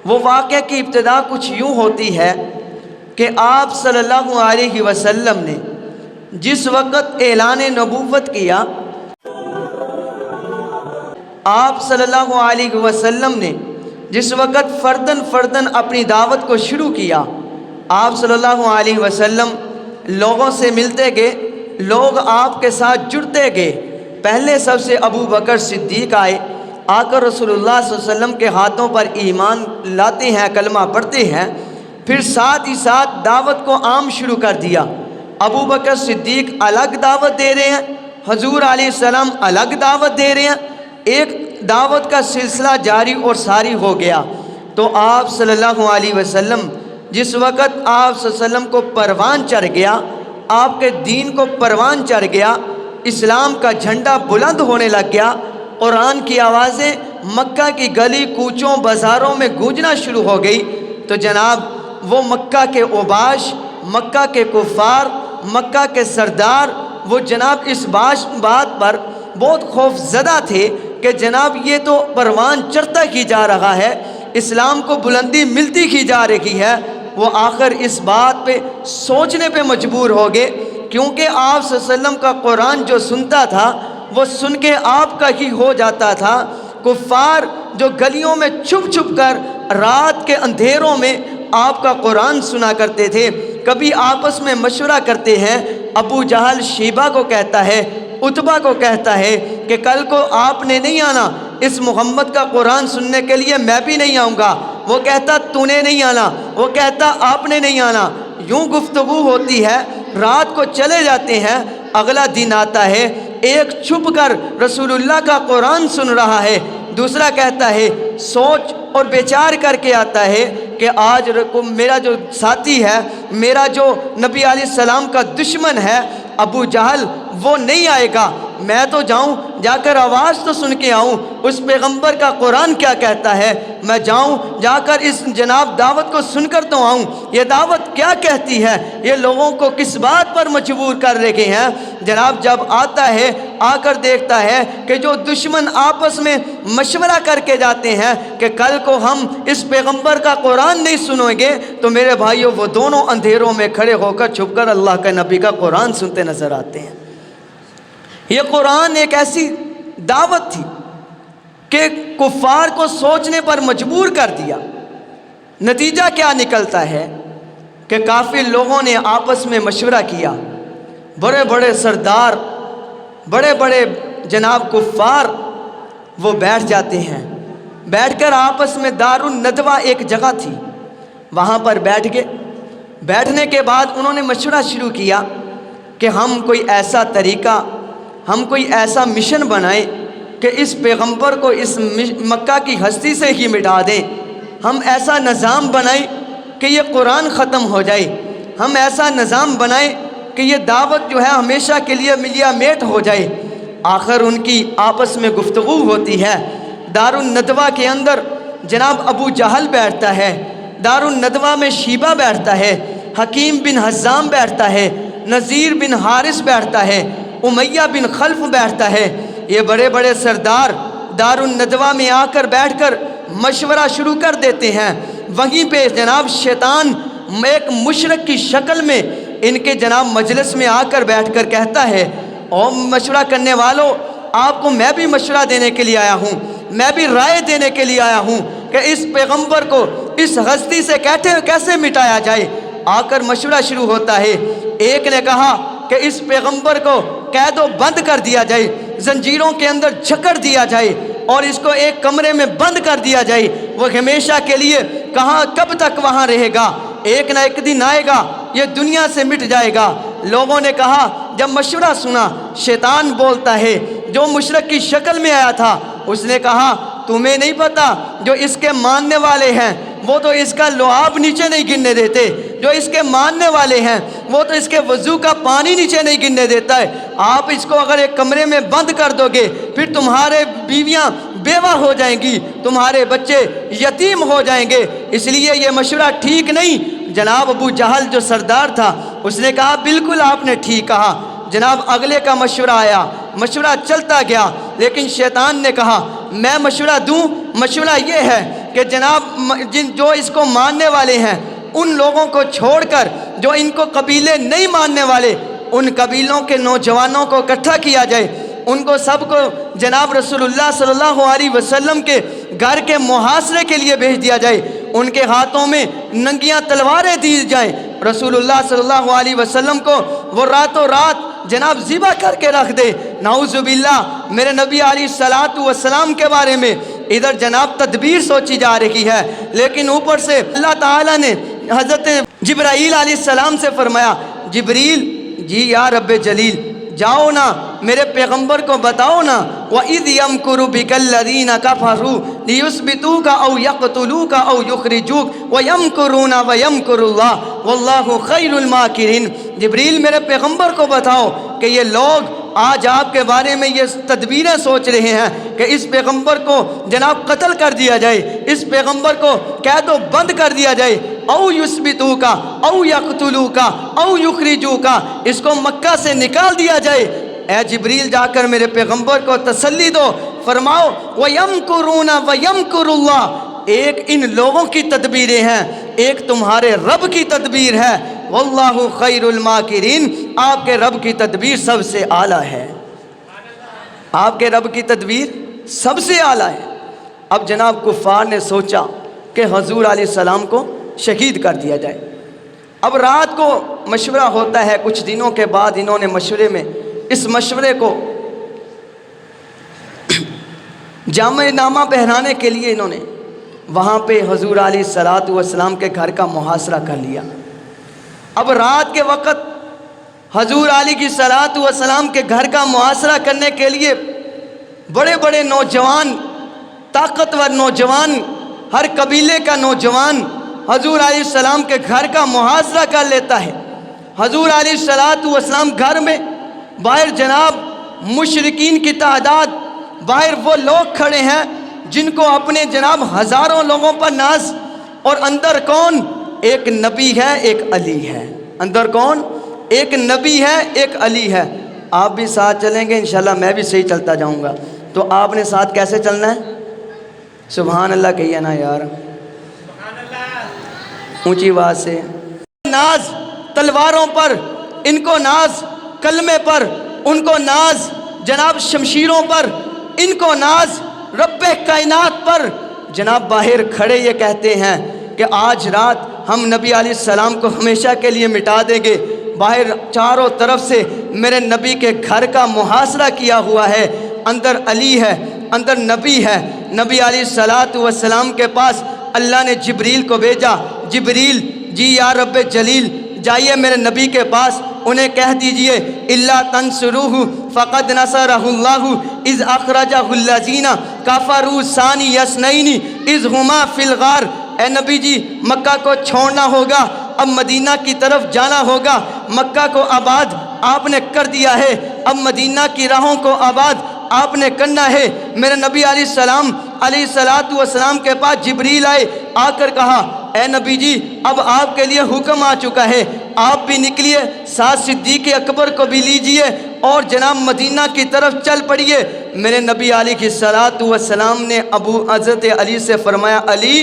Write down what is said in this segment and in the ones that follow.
وہ واقعہ کی ابتدا کچھ یوں ہوتی ہے کہ آپ صلی اللہ علیہ وسلم نے جس وقت اعلان نبوت کیا، آپ صلی اللہ علیہ وسلم نے جس وقت فرداً اپنی دعوت کو شروع کیا، آپ صلی اللہ علیہ وسلم لوگوں سے ملتے گئے، لوگ آپ کے ساتھ جڑتے گئے۔ پہلے سب سے ابو بکر صدیق آئے، آ کر رسول اللہ صلی اللہ علیہ وسلم کے ہاتھوں پر ایمان لاتے ہیں، کلمہ پڑھتے ہیں، پھر ساتھ ہی ساتھ دعوت کو عام شروع کر دیا۔ ابو بکر صدیق الگ دعوت دے رہے ہیں، حضور علیہ السلام الگ دعوت دے رہے ہیں، ایک دعوت کا سلسلہ جاری اور ساری ہو گیا۔ تو آپ صلی اللہ علیہ وسلم جس وقت آپ صلی اللہ علیہ وسلم کو پروان چڑھ گیا، آپ کے دین کو پروان چڑھ گیا، اسلام کا جھنڈا بلند ہونے لگ گیا، قرآن کی آوازیں مکہ کی گلی کوچوں بازاروں میں گونجنا شروع ہو گئی، تو جناب وہ مکہ کے اوباش، مکہ کے کفار، مکہ کے سردار، وہ جناب اس بات پر بہت خوف زدہ تھے کہ جناب یہ تو پروان چڑھتا ہی جا رہا ہے، اسلام کو بلندی ملتی ہی جا رہی ہے۔ وہ آخر اس بات پہ سوچنے پہ مجبور ہو گئے، کیونکہ آپ صلی اللہ علیہ وسلم کا قرآن جو سنتا تھا وہ سن کے آپ کا ہی ہو جاتا تھا۔ کفار جو گلیوں میں چھپ چھپ کر رات کے اندھیروں میں آپ کا قرآن سنا کرتے تھے، کبھی آپس میں مشورہ کرتے ہیں۔ ابو جہل شیبہ کو کہتا ہے، عتبہ کو کہتا ہے کہ کل کو آپ نے نہیں آنا اس محمد کا قرآن سننے کے لیے، میں بھی نہیں آؤں گا۔ وہ کہتا تو نے نہیں آنا، وہ کہتا آپ نے نہیں آنا۔ یوں گفتگو ہوتی ہے، رات کو چلے جاتے ہیں، اگلا دن آتا ہے، ایک چھپ کر رسول اللہ کا قرآن سن رہا ہے، دوسرا کہتا ہے سوچ اور بیچار کر کے آتا ہے کہ آج میرا جو ساتھی ہے، میرا جو نبی علیہ السلام کا دشمن ہے ابو جہل، وہ نہیں آئے گا، میں تو جاؤں، جا کر آواز تو سن کے آؤں اس پیغمبر کا قرآن کیا کہتا ہے، میں جاؤں جا کر اس جناب دعوت کو سن کر تو آؤں، یہ دعوت کیا کہتی ہے، یہ لوگوں کو کس بات پر مجبور کر رہے ہیں۔ جناب جب آتا ہے، آ کر دیکھتا ہے کہ جو دشمن آپس میں مشورہ کر کے جاتے ہیں کہ کل کو ہم اس پیغمبر کا قرآن نہیں سنیں گے، تو میرے بھائیوں وہ دونوں اندھیروں میں کھڑے ہو کر چھپ کر اللہ کے نبی کا قرآن سنتے نظر آتے ہیں۔ یہ قرآن ایک ایسی دعوت تھی کہ کفار کو سوچنے پر مجبور کر دیا۔ نتیجہ کیا نکلتا ہے کہ کافی لوگوں نے آپس میں مشورہ کیا، بڑے بڑے سردار، بڑے بڑے جناب کفار وہ بیٹھ جاتے ہیں، بیٹھ کر آپس میں دار الندوہ ایک جگہ تھی، وہاں پر بیٹھ گئے۔ بیٹھنے کے بعد انہوں نے مشورہ شروع کیا کہ ہم کوئی ایسا طریقہ، ہم کوئی ایسا مشن بنائیں کہ اس پیغمبر کو اس مکہ کی ہستی سے ہی مٹا دیں، ہم ایسا نظام بنائیں کہ یہ قرآن ختم ہو جائے، ہم ایسا نظام بنائیں کہ یہ دعوت جو ہے ہمیشہ کے لیے ملیا میٹ ہو جائے۔ آخر ان کی آپس میں گفتگو ہوتی ہے، دار الندوہ کے اندر جناب ابو جہل بیٹھتا ہے، دار الندوہ میں شیبہ بیٹھتا ہے، حکیم بن حزام بیٹھتا ہے، نذیر بن حارث بیٹھتا ہے، امیہ بن خلف بیٹھتا ہے۔ یہ بڑے بڑے سردار دار الندوہ میں آ کر بیٹھ کر مشورہ شروع کر دیتے ہیں۔ وہیں پہ جناب شیطان ایک مشرک کی شکل میں ان کے جناب مجلس میں آ کر بیٹھ کر کہتا ہے، او مشورہ کرنے والوں، آپ کو میں بھی مشورہ دینے کے لیے آیا ہوں، میں بھی رائے دینے کے لیے آیا ہوں کہ اس پیغمبر کو اس ہستی سے کیسے مٹایا جائے۔ آ کر مشورہ شروع ہوتا ہے۔ ایک نے کہا کہ اس پیغمبر کو قید و بند کر دیا جائے، زنجیروں کے اندر جکڑ دیا جائے اور اس کو ایک کمرے میں بند کر دیا جائے، وہ ہمیشہ کے لیے کہاں کب تک وہاں رہے گا، ایک نہ ایک دن آئے گا یہ دنیا سے مٹ جائے گا۔ لوگوں نے کہا، جب مشورہ سنا، شیطان بولتا ہے جو مشرک کی شکل میں آیا تھا، اس نے کہا تمہیں نہیں پتا جو اس کے ماننے والے ہیں وہ تو اس کا لعاب نیچے نہیں گرنے دیتے، جو اس کے ماننے والے ہیں وہ تو اس کے وضو کا پانی نیچے نہیں گرنے دیتا ہے، آپ اس کو اگر ایک کمرے میں بند کر دو گے پھر تمہارے بیویاں بیوہ ہو جائیں گی، تمہارے بچے یتیم ہو جائیں گے، اس لیے یہ مشورہ ٹھیک نہیں۔ جناب ابو جہل جو سردار تھا اس نے کہا بالکل آپ نے ٹھیک کہا۔ جناب اگلے کا مشورہ آیا، مشورہ چلتا گیا، لیکن شیطان نے کہا میں مشورہ دوں، مشورہ یہ ہے کہ کہ جناب جو اس کو ماننے والے ہیں ان لوگوں کو چھوڑ کر جو ان کو قبیلے نہیں ماننے والے ان قبیلوں کے نوجوانوں کو اکٹھا کیا جائے، ان کو سب کو جناب رسول اللہ صلی اللہ علیہ وسلم کے گھر کے محاصرے کے لیے بھیج دیا جائے، ان کے ہاتھوں میں ننگیاں تلواریں دی جائیں، رسول اللہ صلی اللہ علیہ وسلم کو وہ راتوں رات جناب ذبح کر کے رکھ دے۔ نعوذ باللہ میرے نبی علیہ الصلوۃ والسلام کے بارے میں ادھر جناب تدبیر سوچی جا رہی ہے، لیکن اوپر سے اللہ تعالیٰ نے حضرت جبرائیل علیہ السلام سے فرمایا، جبریل جی یا رب جلیل جاؤ نا میرے پیغمبر کو بتاؤ نا، وَإِذْ يَمْكُرُ بِكَ الَّذِينَ كَفَرُوا لِيُثْبِتُوكَ أَوْ يَقْتُلُوكَ أَوْ يُخْرِجُوكَ وَيَمْكُرُونَ وَيَمْكُرُ اللَّهُ وَاللَّهُ خَيْرُ الْمَاكِرِينَ۔ جبریل میرے پیغمبر کو بتاؤ کہ یہ لوگ آج آپ کے بارے میں یہ تدبیریں سوچ رہے ہیں کہ اس پیغمبر کو جناب قتل کر دیا جائے، اس پیغمبر کو قید و بند کر دیا جائے، او یثبتوک او یقتلوک او یخرجوک، اس کو مکہ سے نکال دیا جائے۔ اے جبریل جا کر میرے پیغمبر کو تسلی دو، فرماؤ وَيَمْكُرُونَ وَيَمْكُرُ اللَّهُ، ایک ان لوگوں کی تدبیریں ہیں، ایک تمہارے رب کی تدبیر ہے، واللہ خیر الماکرین، آپ کے رب کی تدبیر سب سے اعلیٰ ہے، آپ کے رب کی تدبیر سب سے اعلیٰ ہے۔ اب جناب کفار نے سوچا کہ حضور علیہ السلام کو شہید کر دیا جائے۔ اب رات کو مشورہ ہوتا ہے، کچھ دنوں کے بعد انہوں نے مشورے میں اس مشورے کو جامع نامہ پہنانے کے لیے انہوں نے وہاں پہ حضور علیہ السلام کے گھر کا محاصرہ کر لیا۔ اب رات کے وقت حضور علیہ السلام کے گھر کا محاصرہ کرنے کے لیے بڑے بڑے نوجوان، طاقتور نوجوان، ہر قبیلے کا نوجوان حضور علیہ السلام کے گھر کا محاصرہ کر لیتا ہے۔ حضور علیہ السلام گھر میں باہر جناب مشرکین کی تعداد، باہر وہ لوگ کھڑے ہیں جن کو اپنے جناب ہزاروں لوگوں پر ناز، اور اندر کون؟ ایک نبی ہے، ایک علی ہے۔ اندر کون؟ ایک نبی ہے، ایک علی ہے۔ آپ بھی ساتھ چلیں گے انشاءاللہ، میں بھی صحیح چلتا جاؤں گا، تو آپ نے ساتھ کیسے چلنا ہے؟ سبحان اللہ کہیے نا یار، اونچی آواز سے۔ ناز تلواروں پر، ان کو ناز کلمے پر، ان کو ناز جناب شمشیروں پر، ان کو ناز رب کائنات پر۔ جناب باہر کھڑے یہ کہتے ہیں کہ آج رات ہم نبی علیہ السلام کو ہمیشہ کے لیے مٹا دیں گے۔ باہر چاروں طرف سے میرے نبی کے گھر کا محاصرہ کیا ہوا ہے، اندر علی ہے، اندر نبی ہے۔ نبی علیہ السلام کے پاس اللہ نے جبریل کو بھیجا، جبریل جی یا رب جلیل جائیے میرے نبی کے پاس، انہیں کہہ دیجئے الا تنصروہ فقد نصرہ اللہ اذ اخرجہ الذین کفروا ثانی اثنین اذ ہما فی الغار۔ اے نبی جی مکہ کو چھوڑنا ہوگا، اب مدینہ کی طرف جانا ہوگا۔ مکہ کو آباد آپ نے کر دیا ہے، اب مدینہ کی راہوں کو آباد آپ نے کرنا ہے۔ میرے نبی علیہ السلام کے پاس جبریل آئے، آ کر کہا اے نبی جی اب آپ کے لیے حکم آ چکا ہے، آپ بھی نکلیے، ساتھ صدیق اکبر کو بھی لیجئے اور جناب مدینہ کی طرف چل پڑیے۔ میرے نبی علیہ السلام نے حضرت علی سے فرمایا علی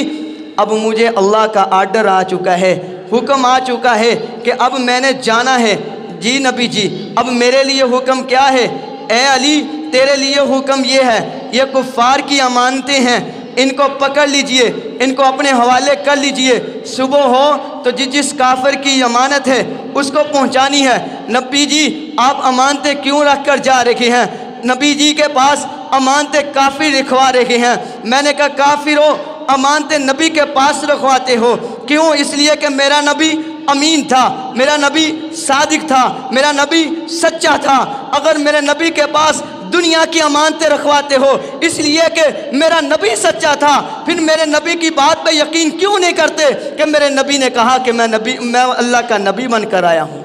اب مجھے اللہ کا آرڈر آ چکا ہے، حکم آ چکا ہے کہ اب میں نے جانا ہے۔ جی نبی جی اب میرے لیے حکم کیا ہے؟ اے علی تیرے لیے حکم یہ ہے، یہ کفار کی امانتیں ہیں، ان کو پکڑ لیجئے، ان کو اپنے حوالے کر لیجئے، صبح ہو تو جس کافر کی امانت ہے اس کو پہنچانی ہے۔ نبی جی آپ امانتیں کیوں رکھ کر جا رہے ہیں؟ نبی جی کے پاس امانتیں کافر رکھوا رہے ہیں۔ میں نے کہا کافر ہو امانتیں نبی کے پاس رکھواتے ہو کیوں؟ اس لیے کہ میرا نبی امین تھا، میرا نبی صادق تھا، میرا نبی سچا تھا۔ اگر میرے نبی کے پاس دنیا کی امانتیں رکھواتے ہو اس لیے کہ میرا نبی سچا تھا، پھر میرے نبی کی بات پہ یقین کیوں نہیں کرتے کہ میرے نبی نے کہا کہ میں اللہ کا نبی بن کر آیا ہوں؟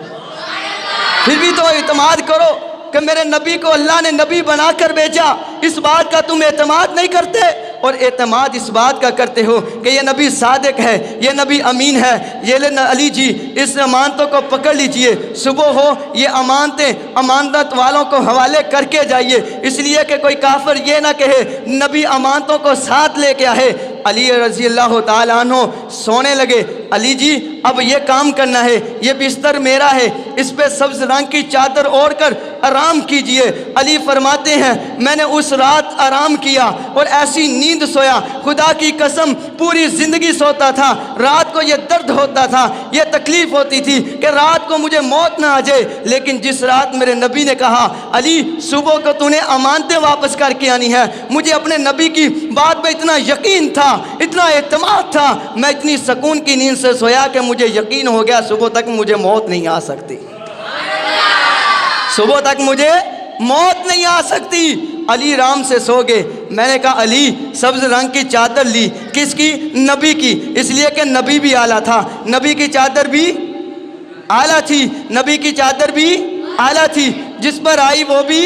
پھر بھی تو اعتماد کرو کہ میرے نبی کو اللہ نے نبی بنا کر بھیجا، اس بات کا تم اعتماد نہیں کرتے، اور اعتماد اس بات کا کرتے ہو کہ یہ نبی صادق ہے، یہ نبی امین ہے۔ یہ علی جی اس امانتوں کو پکڑ لیجئے، صبح ہو یہ امانتیں امانت والوں کو حوالے کر کے جائیے، اس لیے کہ کوئی کافر یہ نہ کہے نبی امانتوں کو ساتھ لے کے آئے۔ علی رضی اللہ تعالیٰ عنہ سونے لگے. علی جی اب یہ کام کرنا ہے, یہ بستر میرا ہے, اس پہ سبز رنگ کی چادر اوڑھ کر آرام کیجئے. علی فرماتے ہیں میں نے اس رات آرام کیا اور ایسی نیند سویا, خدا کی قسم پوری زندگی سوتا تھا. رات کو یہ درد ہوتا تھا, یہ تکلیف ہوتی تھی کہ رات کو مجھے موت نہ آ جائے, لیکن جس رات میرے نبی نے کہا علی صبح کو تو نے امانتیں واپس کر کے آنی ہے, مجھے اپنے نبی کی بات پہ اتنا یقین تھا, اتنا اعتماد تھا, میں اتنی سکون کی نیند سے سویا کہ مجھے یقین ہو گیا صبح تک مجھے موت نہیں آ سکتی, صبح تک مجھے موت نہیں آ سکتی. علی رام سے سو گئے. میں نے کہا علی سبز رنگ کی چادر لی, کس کی؟ نبی کی, اس لیے کہ نبی بھی اعلیٰ تھا, نبی کی چادر بھی اعلیٰ تھی, نبی کی چادر بھی اعلیٰ تھی, جس پر آئی وہ بھی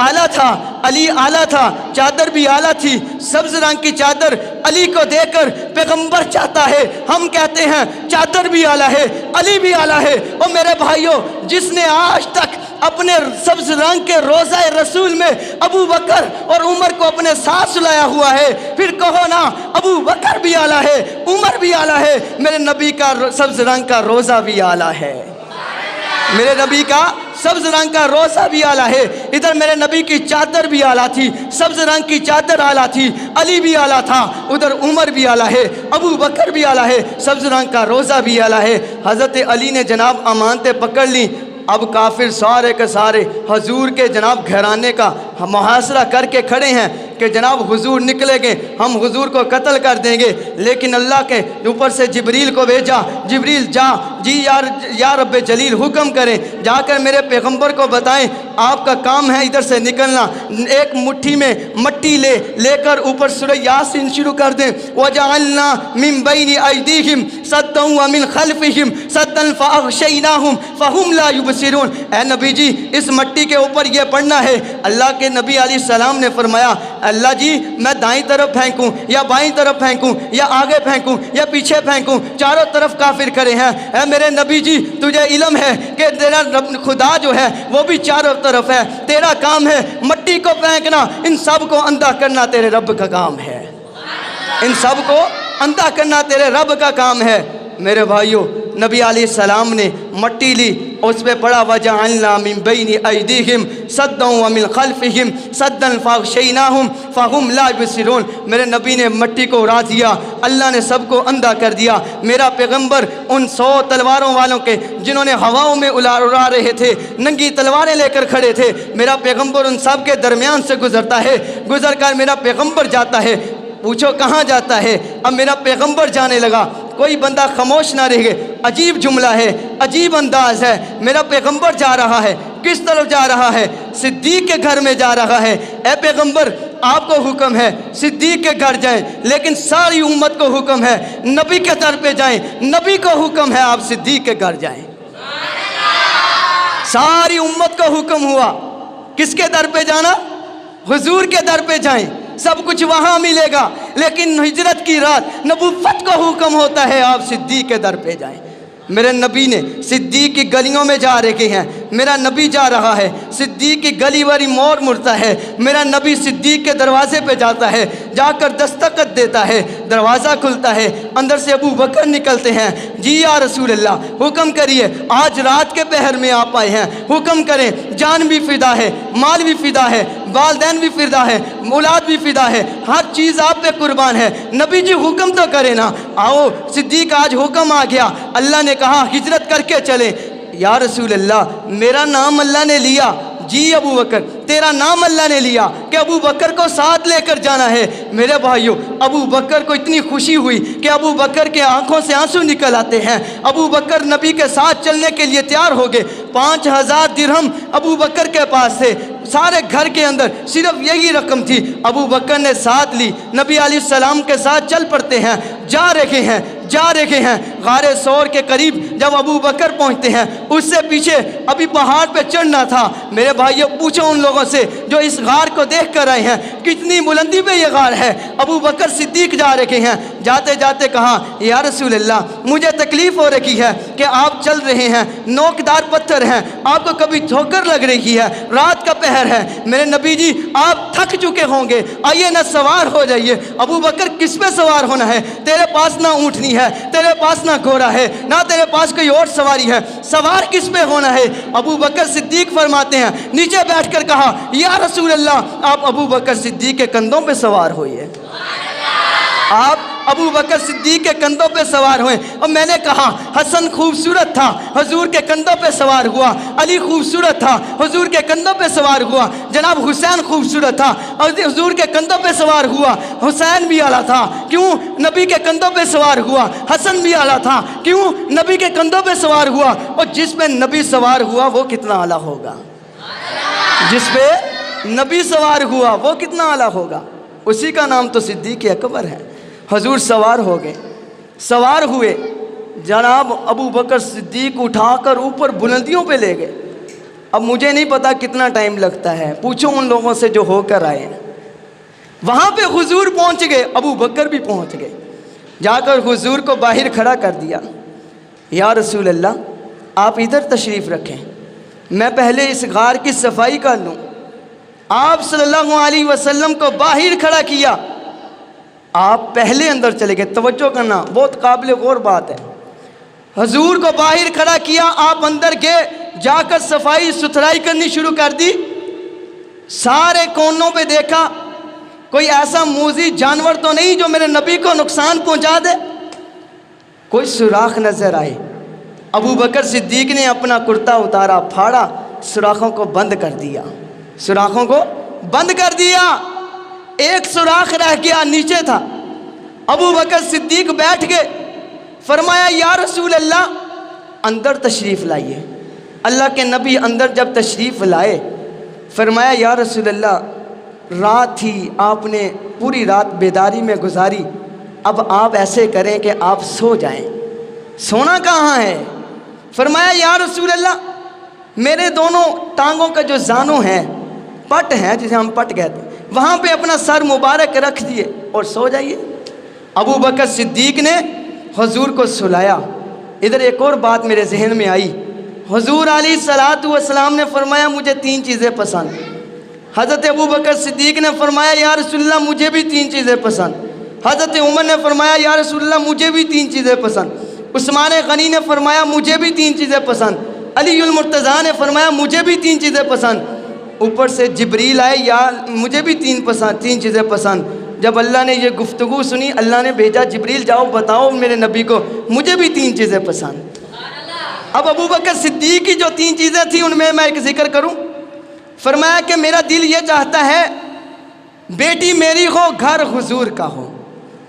اعلیٰ تھا, علی اعلیٰ تھا, چادر بھی اعلیٰ تھی. سبز رنگ کی چادر علی کو دے کر پیغمبر چاہتا ہے, ہم کہتے ہیں چادر بھی اعلیٰ ہے, علی بھی اعلیٰ ہے. اور میرے بھائیوں, جس نے آج تک اپنے سبز رنگ کے روضہ رسول میں ابو بکر اور عمر کو اپنے ساتھ سلایا ہوا ہے, پھر کہو نا ابو بکر بھی اعلیٰ ہے, عمر بھی اعلیٰ ہے, میرے نبی کا سبز رنگ کا روضہ بھی اعلیٰ ہے, میرے نبی کا سبز رنگ کا روضہ بھی اعلیٰ ہے. ادھر میرے نبی کی چادر بھی اعلیٰ تھی, سبز رنگ کی چادر اعلیٰ تھی, علی بھی اعلیٰ تھا, ادھر عمر بھی اعلیٰ ہے, ابو بکر بھی اعلیٰ ہے, سبز رنگ کا روضہ بھی اعلیٰ ہے. حضرت علی نے جناب امانتیں پکڑ لیں. اب کافر سارے کے سارے حضور کے جناب گھرانے کا محاصرہ کر کے کھڑے ہیں کہ جناب حضور نکلیں گے, ہم حضور کو قتل کر دیں گے. لیکن اللہ کے اوپر سے جبریل کو بھیجا, جبریل جا جی یا رب جلیل حکم کریں, جا کر میرے پیغمبر کو بتائیں آپ کا کام ہے ادھر سے نکلنا. ایک مٹھی میں مٹی لے کر اوپر سورہ یاسین شروع کر دیں. وَجَعَلْنَا مِن بَيْنِ أَيْدِيهِمْ سَدًّا وَمِن خَلْفِهِمْ سَدًّا فَأَغْشَيْنَاهُمْ فَهُمْ لَا يُبْصِرُونَ. اے نبی جی اس مٹی کے اوپر یہ پڑھنا ہے. اللہ کے نبی علیہ السلام نے فرمایا اللہ جی میں دائیں طرف پھینکوں یا بائیں طرف پھینکوں یا آگے پھینکوں یا پیچھے پھینکوں, چاروں طرف کافر کھڑے ہیں. اے میرے نبی جی تجھے علم ہے کہ تیرا خدا جو ہے وہ بھی چاروں طرف ہے, تیرا کام ہے مٹی کو پھینکنا, ان سب کو اندھا کرنا تیرے رب کا کام ہے, ان سب کو اندھا کرنا تیرے رب کا کام ہے. میرے بھائیوں نبی علیہ السلام نے مٹی لی, اس پہ پڑھا وَجَعَلْنَا مِن بَيْنِ أَيْدِيهِمْ سَدًّا وَمِن خَلْفِهِمْ سَدًّا فَأَغْشَيْنَاهُمْ فَهُمْ لَا يُبْصِرُونَ. میرے نبی نے مٹی کو اڑا دیا, اللہ نے سب کو اندھا کر دیا. میرا پیغمبر ان 100 تلواروں والوں کے جنہوں نے ہواؤں میں اڑا رہے تھے, ننگی تلواریں لے کر کھڑے تھے, میرا پیغمبر ان سب کے درمیان سے گزرتا ہے, گزر کر میرا پیغمبر جاتا ہے. پوچھو کہاں جاتا ہے؟ اب میرا پیغمبر جانے لگا, کوئی بندہ خاموش نہ رہے. عجیب جملہ ہے, عجیب انداز ہے. میرا پیغمبر جا رہا ہے, کس طرف جا رہا ہے؟ صدیق کے گھر میں جا رہا ہے. اے پیغمبر آپ کو حکم ہے صدیق کے گھر جائیں, لیکن ساری امت کو حکم ہے نبی کے در پہ جائیں, نبی کو حکم ہے آپ صدیق کے گھر جائیں. ساری امت کو حکم ہوا کس کے در پہ جانا؟ حضور کے در پہ جائیں, سب کچھ وہاں ملے گا. لیکن ہجرت کی رات نبوت کو حکم ہوتا ہے آپ صدیق کے در پہ جائیں. میرے نبی نے صدیق کی گلیوں میں جا رہے ہیں, میرا نبی جا رہا ہے, صدیق کی گلی والی موڑ مڑتا ہے, میرا نبی صدیق کے دروازے پہ جاتا ہے, جا کر دستخط دیتا ہے, دروازہ کھلتا ہے, اندر سے ابو بکر نکلتے ہیں. جی یا رسول اللہ حکم کریے, آج رات کے پہر میں آپ آئے ہیں, حکم کریں, جان بھی فدا ہے, مال بھی فدا ہے, والدین بھی فدا ہے, اولاد بھی فدا ہے, ہر چیز آپ پہ قربان ہے. نبی جی حکم تو کرے نا. آؤ صدیق آج حکم آ گیا, اللہ نے کہا ہجرت کر کے چلیں. یا رسول اللہ میرا نام اللہ نے لیا. جی ابو بکر تیرا نام اللہ نے لیا کہ ابو بکر کو ساتھ لے کر جانا ہے. میرے بھائیوں ابو بکر کو اتنی خوشی ہوئی کہ ابو بکر کے آنکھوں سے آنسو نکل آتے ہیں. ابو بکر نبی کے ساتھ چلنے کے لیے تیار ہو گئے. 5000 درہم ابو بکر کے پاس تھے, سارے گھر کے اندر صرف یہی رقم تھی. ابو بکر نے ساتھ لی, نبی علیہ السلام کے ساتھ چل پڑتے ہیں, جا رہے ہیں. غار ثور کے قریب جب ابو بکر پہنچتے ہیں، اس سے پیچھے ابھی پہاڑ پہ چڑھنا تھا۔ میرے بھائیو پوچھو ان لوگوں سے جو اس غار کو دیکھ کر آئے ہیں، کتنی بلندی پہ یہ غار ہے۔ ابو بکر صدیق جا رکھے ہیں، جاتے جاتے کہا یا رسول اللہ مجھے تکلیف ہو رکھی ہے کہ آپ چل رہے ہیں، نوکدار پتھر ہیں، آپ کو کبھی ٹھوکر لگ رہی ہے، رات کا پہر ہے، میرے نبی جی آپ تھک چکے ہوں گے، آئیے نہ سوار ہو جائیے۔ ابو بکر کس پہ سوار ہونا ہے؟ تیرے پاس نہ اونٹنی ہے، تیرے پاس نہ گھوڑا ہے، نہ تیرے پاس کوئی اور سواری ہے، سوار کس پہ ہونا ہے؟ ابو بکر صدیق فرماتے ہیں، نیچے بیٹھ کر کہا یا رسول اللہ آپ ابو بکر صدیق کے کندھوں پہ سوار ہوئیے، آپ ابو بکر صدیق کے کندھوں پہ سوار ہوئے۔ اور میں نے کہا حسن خوبصورت تھا، حضور کے کندھوں پہ سوار ہوا، علی خوبصورت تھا، حضور کے کندھوں پہ سوار ہوا، جناب حسین خوبصورت تھا اور حضور کے کندھوں پہ سوار ہوا، حسین بھی اعلیٰ تھا، کیوں نبی کے کندھوں پہ سوار ہوا، حسن بھی اعلیٰ تھا، کیوں نبی کے کندھوں پہ سوار ہوا، اور جس پہ نبی سوار ہوا وہ کتنا اعلیٰ ہوگا، جس پہ نبی سوار ہوا وہ کتنا اعلیٰ ہوگا، اسی کا نام تو صدیق اکبر ہے۔ حضور سوار ہو گئے، سوار ہوئے، جناب ابو بکر صدیق اٹھا کر اوپر بلندیوں پہ لے گئے۔ اب مجھے نہیں پتا کتنا ٹائم لگتا ہے، پوچھو ان لوگوں سے جو ہو کر آئے ہیں۔ وہاں پہ حضور پہنچ گئے، ابو بکر بھی پہنچ گئے، جا کر حضور کو باہر کھڑا کر دیا، یا رسول اللہ آپ ادھر تشریف رکھیں، میں پہلے اس غار کی صفائی کر لوں۔ آپ صلی اللہ علیہ وسلم کو باہر کھڑا کیا، آپ پہلے اندر چلے گئے، توجہ کرنا بہت قابل غور بات ہے۔ حضور کو باہر کھڑا کیا، آپ اندر گئے، جا کر صفائی ستھرائی کرنی شروع کر دی، سارے کونوں پہ دیکھا، کوئی ایسا موذی جانور تو نہیں جو میرے نبی کو نقصان پہنچا دے، کوئی سوراخ نظر آئے۔ ابو بکر صدیق نے اپنا کرتا اتارا، پھاڑا، سوراخوں کو بند کر دیا، سوراخوں کو بند کر دیا، ایک سوراخ رہ گیا نیچے تھا۔ ابو بکر صدیق بیٹھ گئے، فرمایا یا رسول اللہ اندر تشریف لائیے۔ اللہ کے نبی اندر جب تشریف لائے، فرمایا یا رسول اللہ رات تھی، آپ نے پوری رات بیداری میں گزاری، اب آپ ایسے کریں کہ آپ سو جائیں، سونا کہاں ہے؟ فرمایا یا رسول اللہ میرے دونوں ٹانگوں کا جو زانوں ہیں، پٹ ہیں جسے ہم پٹ کہتے ہیں، وہاں پہ اپنا سر مبارک رکھ دیے اور سو جائیے۔ ابو بکر صدیق نے حضور کو سلایا۔ ادھر ایک اور بات میرے ذہن میں آئی، حضور علیہ الصلوۃ والسلام نے فرمایا مجھے 3 چیزیں پسند۔ حضرت ابو بکر صدیق نے فرمایا یا رسول اللہ مجھے بھی 3 چیزیں پسند۔ حضرت عمر نے فرمایا یا رسول اللہ مجھے بھی 3 چیزیں پسند۔ عثمان غنی نے فرمایا مجھے بھی 3 چیزیں پسند۔ علی المرتضیٰ نے فرمایا مجھے بھی 3 چیزیں پسند۔ اوپر سے جبریل آئے، یا مجھے بھی 3 چیزیں پسند۔ جب اللہ نے یہ گفتگو سنی، اللہ نے بھیجا جبریل جاؤ بتاؤ میرے نبی کو مجھے بھی 3 چیزیں پسند۔ اب ابو بکر صدیق کی جو 3 چیزیں تھیں ان میں ایک ذکر کروں۔ فرمایا کہ میرا دل یہ چاہتا ہے بیٹی میری ہو، گھر حضور کا ہو۔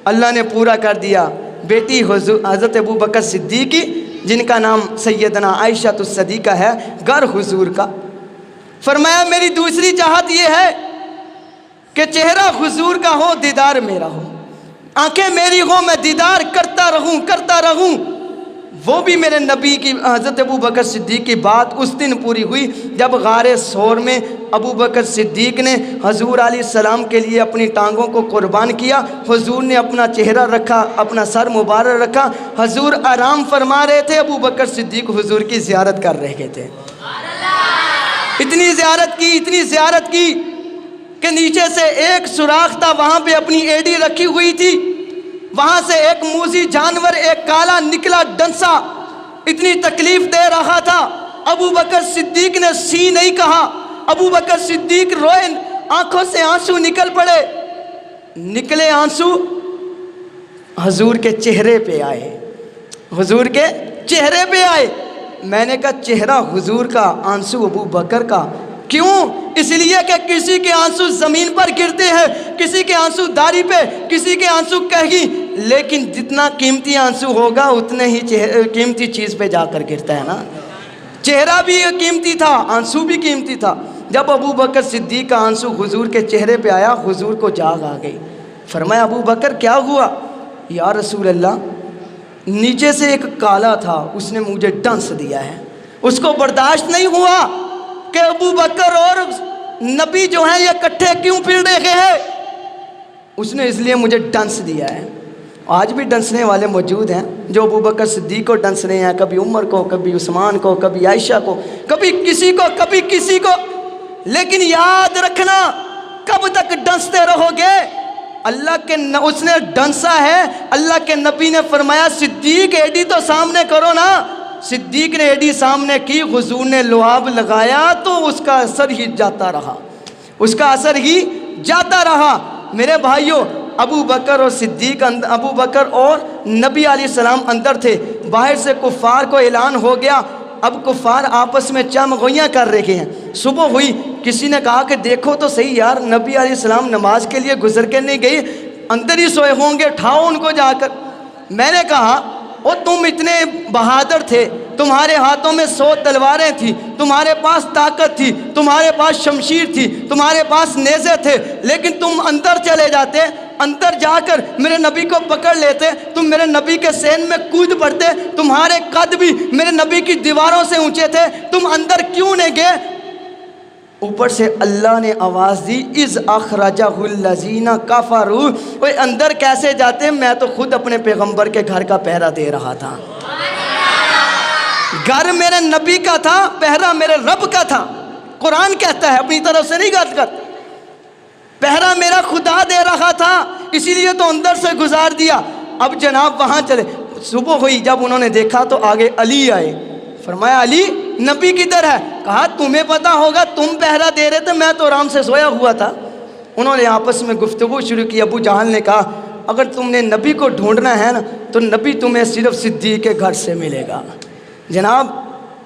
اللہ نے پورا کر دیا، بیٹی حضرت ابو بکر صدیق کی جن کا نام سیدنا عائشہ الصدیقہ ہے، گھر حضور کا۔ فرمایا میری دوسری چاہت یہ ہے کہ چہرہ حضور کا ہو، دیدار میرا ہو، آنکھیں میری ہو، میں دیدار کرتا رہوں۔ وہ بھی میرے نبی کی حضرت ابو بکر صدیق کی بات اس دن پوری ہوئی جب غار ثور میں ابو بکر صدیق نے حضور علیہ السلام کے لیے اپنی ٹانگوں کو قربان کیا۔ حضور نے اپنا چہرہ رکھا، اپنا سر مبارک رکھا، حضور آرام فرما رہے تھے، ابو بکر صدیق حضور کی زیارت کر رہے تھے۔ اتنی زیارت کی کہ نیچے سے ایک سوراخ تھا، وہاں پہ اپنی ایڑی رکھی ہوئی تھی، وہاں سے ایک موذی جانور، ایک کالا نکلا ڈنسا، اتنی تکلیف دے رہا تھا۔ ابو بکر صدیق نے سی نہیں کہا، ابو بکر صدیق روئے، آنکھوں سے آنسو نکل پڑے، نکلے آنسو حضور کے چہرے پہ آئے، حضور کے چہرے پہ آئے۔ میں نے کہا چہرہ حضور کا، آنسو ابو بکر کا، کیوں؟ اس لیے کہ کسی کے آنسو زمین پر گرتے ہیں، کسی کے آنسو داڑھی پہ، کسی کے آنسو کہیں، لیکن جتنا قیمتی آنسو ہوگا اتنے ہی قیمتی چیز پہ جا کر گرتا ہے نا۔ چہرہ بھی قیمتی تھا، آنسو بھی قیمتی تھا۔ جب ابو بکر صدیق کا آنسو حضور کے چہرے پہ آیا، حضور کو جاگ آ گئی۔ فرمایا ابو بکر کیا ہوا؟ یا رسول اللہ نیچے سے ایک کالا تھا، اس نے مجھے ڈنس دیا ہے. اس کو برداشت نہیں ہوا کہ ابو بکر اور نبی جو ہیں یہ کٹھے کیوں پھر رہے ہیں. اس نے اس لیے مجھے ڈنس دیا ہے. آج بھی ڈنسنے والے موجود ہیں جو ابو بکر صدیق کو ڈنس رہے ہیں، کبھی عمر کو، کبھی عثمان کو، کبھی عائشہ کو، کبھی کسی کو، کبھی کسی کو. لیکن یاد رکھنا، کب تک ڈنستے رہو گے؟ اللہ کے اس نے ڈنسا ہے. اللہ کے نبی نے فرمایا صدیق ایڈی تو سامنے کرو نا. صدیق نے ایڈی سامنے کی، حضور نے لعاب لگایا تو اس کا اثر ہی جاتا رہا، اس کا اثر ہی جاتا رہا. میرے بھائیوں، ابو بکر اور صدیق، ابو بکر اور نبی علیہ السلام اندر تھے. باہر سے کفار کو اعلان ہو گیا. اب کفار آپس میں چمگوئیاں کر رہے ہیں. صبح ہوئی، کسی نے کہا کہ دیکھو تو صحیح یار، نبی علیہ السلام نماز کے لیے گزر کے نہیں گئی، اندر ہی سوئے ہوں گے، اٹھاؤ ان کو جا کر. میں نے کہا او تم اتنے بہادر تھے، تمہارے ہاتھوں میں 100 تلواریں تھیں، تمہارے پاس طاقت تھی، تمہارے پاس شمشیر تھی، تمہارے پاس نیزے تھے، لیکن تم اندر چلے جاتے، اندر جا کر میرے نبی کو پکڑ لیتے، تم میرے نبی کے سین میں کود پڑتے، تمہارے قد بھی میرے نبی کی دیواروں سے اونچے تھے، تم اندر کیوں نہیں گئے؟ اوپر سے اللہ نے آواز دی اذ اخرجہ الذین کفروا. وہ اندر کیسے جاتے؟ میں تو خود اپنے پیغمبر کے گھر کا پہرا دے رہا تھا. گھر میرے نبی کا تھا، پہرا میرے رب کا تھا. قرآن کہتا ہے، اپنی طرف سے نہیں بات کرتا. پہرا میرا خدا دے رہا تھا، اسی لیے تو اندر سے گزار دیا. اب جناب وہاں چلے. صبح ہوئی، جب انہوں نے دیکھا تو آگے علی آئے. فرمایا علی نبی کدھر ہے؟ کہا تمہیں پتا ہوگا، تم پہرا دے رہے تھے، میں تو آرام سے سویا ہوا تھا. انہوں نے آپس میں گفتگو شروع کی. ابو جہل نے کہا اگر تم نے نبی کو ڈھونڈنا ہے نا تو نبی تمہیں صرف صدیق کے گھر سے ملے گا. جناب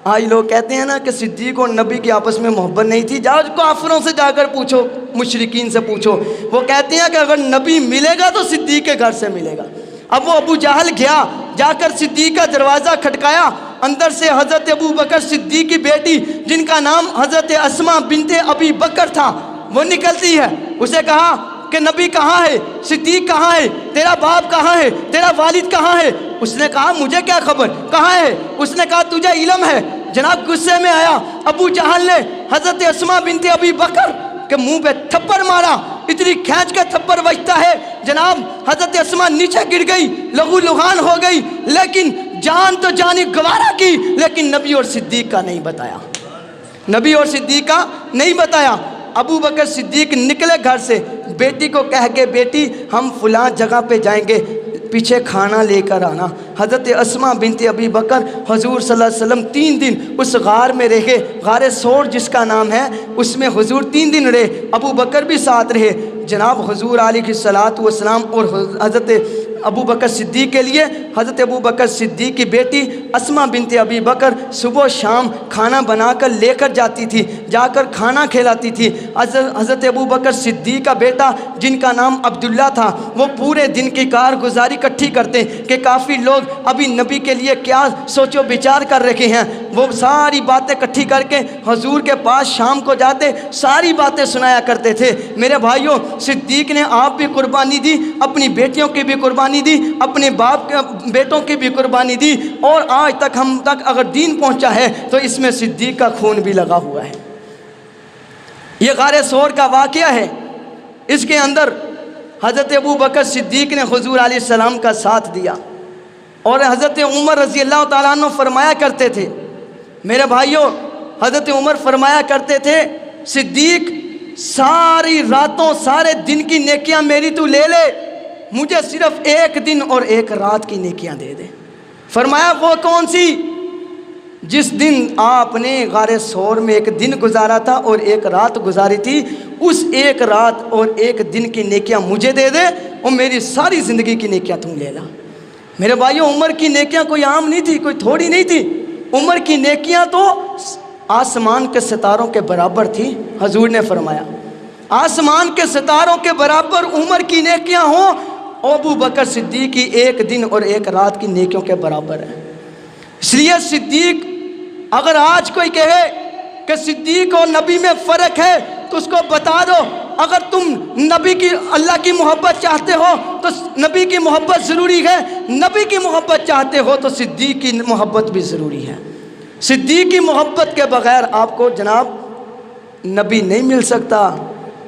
آج لوگ کہتے ہیں نا کہ صدیق اور نبی کی آپس میں محبت نہیں تھی. جاؤ کافروں سے جا کر پوچھو، مشرکین سے پوچھو، وہ کہتے ہیں کہ اگر نبی ملے گا تو صدیق کے گھر سے ملے گا. اب وہ ابو جہل گیا، جا کر صدیق کا دروازہ کھٹکایا. اندر سے حضرت ابو بکر صدیق کی بیٹی جن کا نام حضرت اسماء بنت ابی بکر تھا وہ نکلتی ہے. اسے کہا کہ نبی کہاں ہے؟ صدیق کہاں ہے؟ تیرا باپ کہاں ہے؟ تیرا والد کہاں ہے؟ اس نے کہا مجھے کیا خبر، کہاں ہے؟ اس نے کہا تجھے علم ہے. جناب غصے میں آیا ابو جہل نے حضرت اسماء بنت ابی بکر کے منہ پہ تھپڑ مارا. اتنی کھینچ کے تھپڑ بجتا ہے جناب حضرت اسماء نیچے گر گئی، لہو لہان ہو گئی. لیکن جان تو جانی گوارا کی، لیکن نبی اور صدیق کا نہیں بتایا، نبی اور صدیق کا نہیں بتایا. ابو بکر صدیق نکلے گھر سے، بیٹی کو کہہ کے بیٹی ہم فلاں جگہ پہ جائیں گے، پیچھے کھانا لے کر آنا. حضرت اسماء بنت ابی بکر حضور صلی اللہ علیہ وسلم 3 دن اس غار میں رہے، غار سور جس کا نام ہے، اس میں حضور 3 دن رہے. ابو بکر بھی ساتھ رہے. جناب حضور علیہ الصلوۃ والسلام اور حضرت ابو بکر صدیق کے لیے حضرت ابو بکر صدیق کی بیٹی اسماء بنت ابی بکر صبح و شام کھانا بنا کر لے کر جاتی تھی، جا کر کھانا کھلاتی تھی. حضرت ابو بکر صدیق کا بیٹا جن کا نام عبداللہ تھا وہ پورے دن کی کارگزاری اکٹھی کرتے کہ کافی لوگ ابھی نبی کے لیے کیا سوچ و بچار کر رکھے ہیں. وہ ساری باتیں اکٹھی کر کے حضور کے پاس شام کو جاتے، ساری باتیں سنایا کرتے تھے. میرے بھائیوں، صدیق نے آپ بھی قربانی دی، اپنی بیٹیوں کی بھی قربانی دی، اپنے باپ کے بیٹوں کی بھی قربانی دی، اور آج تک ہم تک اگر دین پہنچا ہے تو اس میں صدیق کا خون بھی لگا ہوا ہے. یہ غار سور کا واقعہ ہے. اس کے اندر حضرت ابو بکر صدیق نے حضور علیہ السلام کا ساتھ دیا، اور حضرت عمر رضی اللہ تعالیٰ عنہ فرمایا کرتے تھے، میرے بھائیوں حضرت عمر فرمایا کرتے تھے صدیق ساری راتوں سارے دن کی نیکیاں میری تو لے لے، مجھے صرف 1 دن اور 1 رات کی نیکیاں دے دے. فرمایا وہ کون سی؟ جس دن آپ نے غار سور میں 1 دن گزارا تھا اور 1 رات گزاری تھی، اس 1 رات اور 1 دن کی نیکیاں مجھے دے دے، اور میری ساری زندگی کی نیکیاں تم لے لا. میرے بھائیوں، عمر کی نیکیاں کوئی عام نہیں تھی، کوئی تھوڑی نہیں تھی. عمر کی نیکیاں تو آسمان کے ستاروں کے برابر تھی. حضور نے فرمایا آسمان کے ستاروں کے برابر عمر کی نیکیاں ہوں، ابو بکر صدیق کی 1 دن اور 1 رات کی نیکیوں کے برابر ہے. اس لیے صدیق، اگر آج کوئی کہے کہ صدیق اور نبی میں فرق ہے تو اس کو بتا دو اگر تم نبی کی اللہ کی محبت چاہتے ہو تو نبی کی محبت ضروری ہے، نبی کی محبت چاہتے ہو تو صدیق کی محبت بھی ضروری ہے۔ صدیق کی محبت کے بغیر آپ کو جناب نبی نہیں مل سکتا۔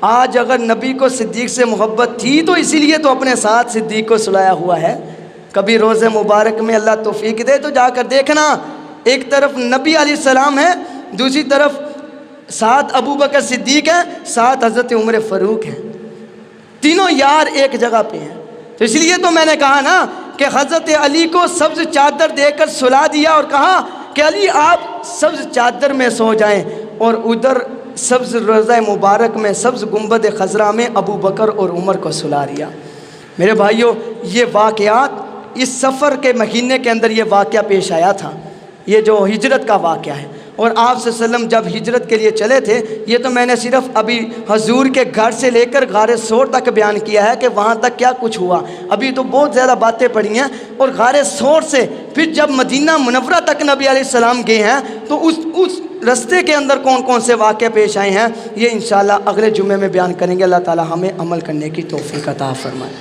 آج اگر نبی کو صدیق سے محبت تھی تو اسی لیے تو اپنے ساتھ صدیق کو سلایا ہوا ہے۔ کبھی روز مبارک میں اللہ توفیق دے تو جا کر دیکھنا، ایک طرف نبی علیہ السلام ہے، دوسری طرف ساتھ ابو بکر صدیق ہے، ساتھ حضرت عمر فاروق ہیں، تینوں یار ایک جگہ پہ ہیں۔ تو اس لیے تو میں نے کہا نا کہ حضرت علی کو سبز چادر دے کر سلا دیا اور کہا کہ علی آپ سبز چادر میں سو جائیں، اور ادھر سبز روضہ مبارک میں سبز گنبد خضرا میں ابو بکر اور عمر کو سلا دیا۔ میرے بھائیوں، یہ واقعات اس سفر کے مہینے کے اندر یہ واقعہ پیش آیا تھا، یہ جو ہجرت کا واقعہ ہے۔ اور آپ صلی اللہ علیہ وسلم جب ہجرت کے لیے چلے تھے، یہ تو میں نے صرف ابھی حضور کے گھر سے لے کر غار ثور تک بیان کیا ہے کہ وہاں تک کیا کچھ ہوا، ابھی تو بہت زیادہ باتیں پڑھی ہیں۔ اور غار ثور سے پھر جب مدینہ منورہ تک نبی علیہ السلام گئے ہیں تو اس رستے کے اندر کون کون سے واقعے پیش آئے ہیں، یہ انشاءاللہ اگلے جمعے میں بیان کریں گے۔ اللہ تعالی ہمیں عمل کرنے کی توفیق عطا فرمائے۔